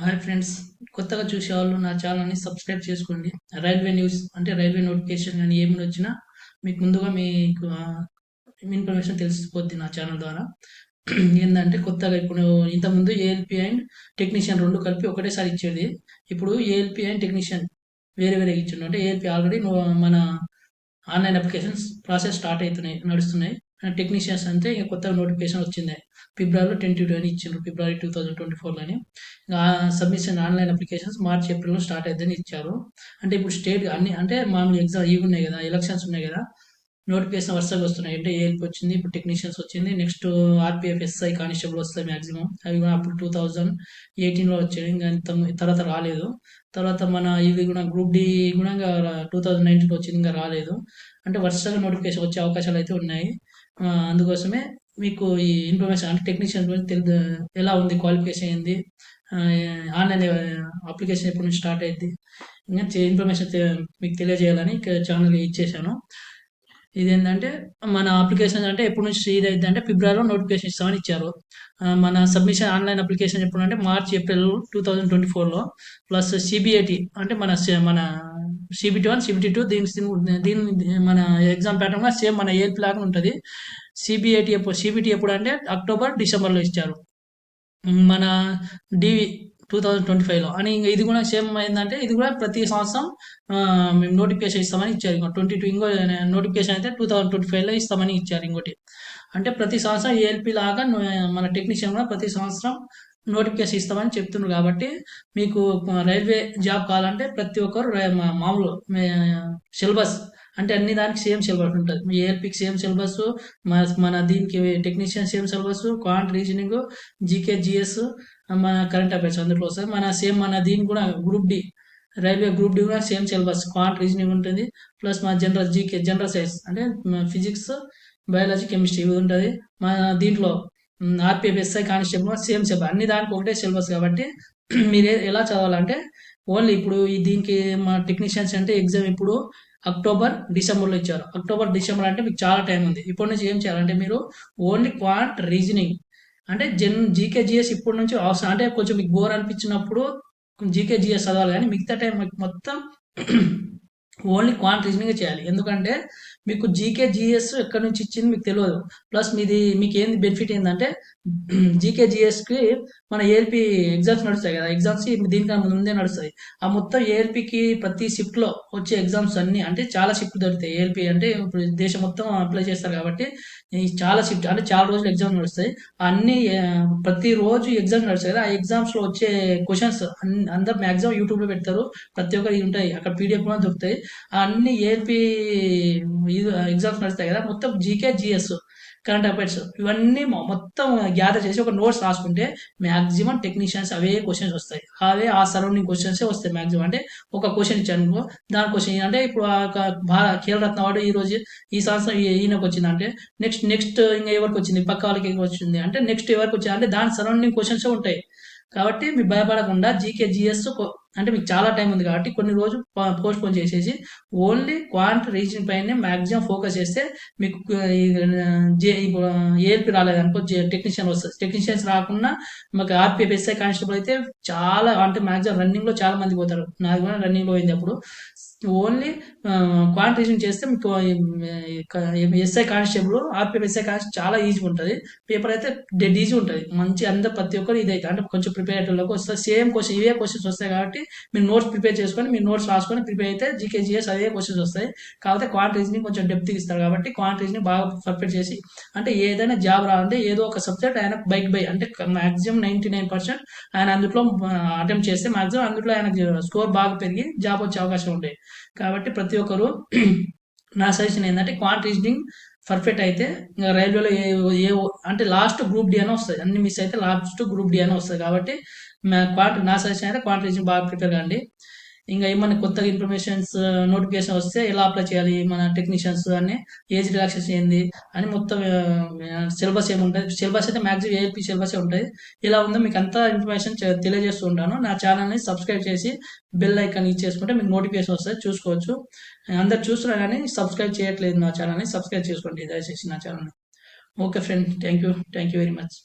Hi friends, కొత్తగా చూసేవాళ్ళు నా ఛానల్ని సబ్స్క్రైబ్ చేసుకోండి. రైల్వే న్యూస్ అంటే రైల్వే నోటిఫికేషన్ కానీ ఏమైనా వచ్చినా మీకు ముందుగా మీకు ఇన్ఫర్మేషన్ తెలిసిపోద్ది నా ఛానల్ ద్వారా. ఏంటంటే కొత్తగా ఇప్పుడు ఇంతకుముందు ఏఎల్పి అండ్ టెక్నీషియన్ రెండు కలిపి ఒకటేసారి ఇచ్చేది. ఇప్పుడు ఏఎల్పి అండ్ టెక్నీషియన్ వేరే వేరే ఇచ్చిండు. అంటే ఏఎల్పి ఆల్రెడీ మన ఆన్లైన్ అప్లికేషన్స్ ప్రాసెస్ స్టార్ట్ అవుతున్నాయి, నడుస్తున్నాయి. టెక్నీషియన్స్ అంటే ఇక కొత్త నోటిఫికేషన్ వచ్చింది. ఫిబ్రవరిలో 22 అని ఇచ్చిండ్రు, ఫిబ్రవరి 2024లోని. సబ్మిషన్ ఆన్లైన్ అప్లికేషన్స్ మార్చ్ ఏప్రిల్లో స్టార్ట్ అవుతుందని ఇచ్చారు. అంటే ఇప్పుడు స్టేట్ అన్ని అంటే మామూలు ఎగ్జామ్ ఇవి ఉన్నాయి కదా, ఎలక్షన్స్ ఉన్నాయి కదా, నోటిఫికేషన్ వరుసగా వస్తున్నాయి. అంటే ఏఎల్పి వచ్చింది, ఇప్పుడు టెక్నీషియన్స్ వచ్చింది, నెక్స్ట్ ఆర్పిఎఫ్ ఎస్ఐ కానిస్టేబుల్ వస్తాయి మ్యాక్సిమం. అవి కూడా అప్పుడు 2018లో వచ్చాయి, ఇంకా తర్వాత రాలేదు. తర్వాత మన ఇది కూడా గ్రూప్ డి కూడా 2019లో వచ్చింది, ఇంకా రాలేదు. అంటే వరుసగా నోటిఫికేషన్ వచ్చే అవకాశాలు అయితే ఉన్నాయి. అందుకోసమే మీకు ఈ ఇన్ఫర్మేషన్ అంటే టెక్నీషియన్ గురించి ఎలా ఉంది, క్వాలిఫికేషన్ ఏంది, ఆన్లైన్ అప్లికేషన్ ఎప్పటి నుంచి స్టార్ట్ అయింది, ఇంకా ఇన్ఫర్మేషన్ మీకు తెలియజేయాలని ఛానల్ ఇచ్చేసాను. ఇదేంటంటే మన అప్లికేషన్ అంటే ఎప్పటి నుంచి ఇది అయింది అంటే ఫిబ్రవరిలో నోటిఫికేషన్ ఇస్తామని ఇచ్చారు. మన సబ్మిషన్ ఆన్లైన్ అప్లికేషన్ ఎప్పుడు అంటే మార్చ్ ఏప్రిల్ 2024లో. ప్లస్ సిబిఐటి అంటే మన సిబిటి 1 సిబిటి 2 దీని మన ఎగ్జామ్ ప్యాటర్న్ కూడా సేమ్ మన ఏఎల్పి లాగా ఉంటుంది. సిబిటి ఎప్పుడు అంటే అక్టోబర్ డిసెంబర్లో ఇచ్చారు. మన డివి 2025లో అని ఇంకా ఇది కూడా సేమ్ ఏంటంటే ఇది కూడా ప్రతి సంవత్సరం మేము నోటిఫికేషన్ ఇస్తామని ఇచ్చారు. ఇంకో 22 ఇంకో నోటిఫికేషన్ అయితే 2025లో ఇస్తామని ఇచ్చారు ఇంకోటి. అంటే ప్రతి సంవత్సరం ఏఎల్పి లాగా మన టెక్నీషియన్ కూడా ప్రతి సంవత్సరం నోటిఫికేషన్ ఇస్తామని చెప్తున్నారు. కాబట్టి మీకు రైల్వే జాబ్ కావాలంటే ప్రతి ఒక్కరు మామూలు సిలబస్ అంటే అన్ని దానికి సేమ్ సిలబస్ ఉంటుంది. మీ ఏఎల్పికి సేమ్ సిలబస్, మన దీనికి technician same syllabus, quant reasoning, GK GS, మన కరెంట్ అఫైర్స్ అందులో వస్తుంది. మన దీనికి కూడా group D, railway group D కూడా సేమ్ సిలబస్, క్వాంట్ రీజనింగ్ ఉంటుంది. ప్లస్ మన జనరల్ జీకే, జనరల్ సైన్స్ అంటే ఫిజిక్స్, బయాలజీ, కెమిస్ట్రీ ఇవి ఉంటుంది. మన దీంట్లో RPF SI constable same syllabus, అన్ని దానికి ఒకటే సిలబస్. కాబట్టి మీరు ఎలా చదవాలంటే ఓన్లీ ఇప్పుడు దీనికి మా టెక్నీషియన్స్ అంటే ఎగ్జామ్ ఇప్పుడు అక్టోబర్ డిసెంబర్లో ఇచ్చారు. అక్టోబర్ డిసెంబర్ అంటే మీకు చాలా టైం ఉంది. ఇప్పటి నుంచి ఏం చేయాలంటే మీరు ఓన్లీ క్వాంట్ రీజనింగ్ అంటే జీకే జిఎస్ ఇప్పటి నుంచి అవసరం. అంటే కొంచెం మీకు బోర్ అనిపించినప్పుడు జీకే జిఎస్ చదవాలి, కానీ మిగతా టైం మొత్తం ఓన్లీ క్వాంట్ రీజనింగ్ చేయాలి. ఎందుకంటే మీకు జీకే జిఎస్ ఎక్కడి నుంచి ఇచ్చింది మీకు తెలియదు. ప్లస్ మీకు ఏంది బెనిఫిట్ ఏంటంటే జీకే జిఎస్కి మన ఏఎల్పి ఎగ్జామ్స్ నడుస్తాయి కదా, ఎగ్జామ్స్ దీనికన్నా ముందే నడుస్తాయి. ఆ మొత్తం ఏఎల్పికి ప్రతి షిఫ్ట్లో వచ్చే ఎగ్జామ్స్ అన్ని అంటే చాలా షిఫ్ట్ దొరుకుతాయి. ఏఎల్పి అంటే ఇప్పుడు దేశం మొత్తం అప్లై చేస్తారు కాబట్టి చాలా షిఫ్ట్ అంటే చాలా రోజులు ఎగ్జామ్ నడుస్తాయి. అన్ని ప్రతిరోజు ఎగ్జామ్ నడుస్తాయి కదా, ఆ ఎగ్జామ్స్లో వచ్చే క్వశ్చన్స్ అందరు మ్యాక్సిమం యూట్యూబ్లో పెడతారు. ప్రతి ఒక్కరు ఉంటాయి అక్కడ, పీడిఎఫ్ కూడా దొరుకుతాయి. అన్ని ఏఎల్పి ఎగ్జామ్స్ నడుస్తాయి కదా, మొత్తం జీకే జిఎస్ కరెంట్ అఫైర్స్ ఇవన్నీ మొత్తం గ్యాదర్ చేసి ఒక నోట్స్ రాసుకుంటే మ్యాక్సిమం టెక్నీషియన్స్ అవే క్వశ్చన్స్ వస్తాయి. ఆ సరౌండింగ్ క్వశ్చన్సే వస్తాయి మ్యాక్సిమం. అంటే ఒక క్వశ్చన్ ఇచ్చాను అనుకో, దాని క్వశ్చన్ అంటే ఇప్పుడు ఖేలరత్న అవార్డు ఈ సంవత్సరం ఈయనకు వచ్చింది అంటే నెక్స్ట్ ఇంకా ఎవరికి వచ్చింది, పక్క వాళ్ళకి వచ్చింది అంటే నెక్స్ట్ ఎవరికి వచ్చింది అంటే దాని సరౌండింగ్ క్వశ్చన్సే ఉంటాయి. కాబట్టి మీరు భయపడకుండా జీకే జిఎస్ అంటే మీకు చాలా టైం ఉంది కాబట్టి కొన్ని రోజులు పోస్ట్ పోన్ చేసేసి ఓన్లీ క్వాంట్ రీజనింగ్ పైన మ్యాక్సిమం ఫోకస్ చేస్తే మీకు ఏఎల్పి రాలేదనుకో టెక్నీషియన్ వస్తుంది. టెక్నీషియన్స్ రాకుండా మాకు ఆర్పిఎఫ్ ఎస్ఐ కానిస్టేబుల్ అయితే చాలా అంటే మ్యాక్సిమం రన్నింగ్లో చాలా మంది పోతారు. నాది కూడా రన్నింగ్లో పోయింది అప్పుడు. ఓన్లీ క్వాంట్ రీజనింగ్ చేస్తే మీకు SI constable, RPF SI constable చాలా ఈజీగా ఉంటుంది. పేపర్ అయితే డెడ్ ఈజీ ఉంటుంది. మంచి అందరు ప్రతి ఒక్కరు ఇదైతే అంటే కొంచెం ప్రిపేర్ అయ్యేటోళ్ళకి వస్తుంది. సేమ్ క్వశ్చన్ ఇవే క్వశ్చన్స్ వస్తాయి కాబట్టి మీరు నోట్స్ ప్రిపేర్ చేసుకొని మీరు నోట్స్ రాసుకొని ప్రిపేర్ అయితే జీకే జిఎస్ అదే క్వశ్చన్స్ వస్తాయి. కాకపోతే క్వాంట్ రీజనింగ్ కొంచెం డెప్త్ ఇస్తారు కాబట్టి క్వాంట్ రీజనింగ్ బాగా పర్ఫెక్ట్ చేసి అంటే ఏదైనా జాబ్ రావాలంటే ఏదో ఒక సబ్జెక్ట్ ఆయన బై అంటే మాక్సిమం 99% ఆయన అందులో అటెంప్ట్ చేస్తే మాక్సిమం అందులో ఆయనకు స్కోర్ బాగా పెరిగి జాబ్ వచ్చే అవకాశం ఉంటాయి. కాబట్టి ప్రతి ఒక్కరు నా సజెషన్ ఏంటంటే క్వాంట్ రీజనింగ్ పర్ఫెక్ట్ అయితే ఇంకా రైల్వేలో అంటే లాస్ట్ గ్రూప్ డి అని వస్తుంది. అన్ని మిస్ అయితే లాస్ట్ గ్రూప్ డి అని వస్తుంది. కాబట్టి నా సజెషన్ అయితే క్వాంట్ రీజనింగ్ బాగా ప్రిపేర్ కండి. ఇంకా ఏమైనా కొత్తగా ఇన్ఫర్మేషన్స్ నోటిఫికేషన్ వస్తే ఎలా అప్లై చేయాలి, మన టెక్నీషియన్స్ అని ఏజ్ రిలాక్సేషన్ ఏంది అని మొత్తం సిలబస్ ఏముంటుంది, సిలబస్ అయితే మ్యాక్సిమం ఏఎల్పి సిలబస్ ఉంటుంది. ఇలా ఉందో మీకు అంతా ఇన్ఫర్మేషన్ తెలియజేస్తూ ఉంటాను. నా ఛానల్ని సబ్స్క్రైబ్ చేసి బెల్ ఐకాన్ ఇచ్చేసుకుంటే మీకు నోటిఫికేషన్ వస్తుంది, చూసుకోవచ్చు. అందరు చూస్తున్నారు కానీ సబ్స్క్రైబ్ చేయట్లేదు నా ఛానల్ని, సబ్స్క్రైబ్ చేసుకోండి దయచేసి నా ఛానల్ని. Okay friend, thank you very much.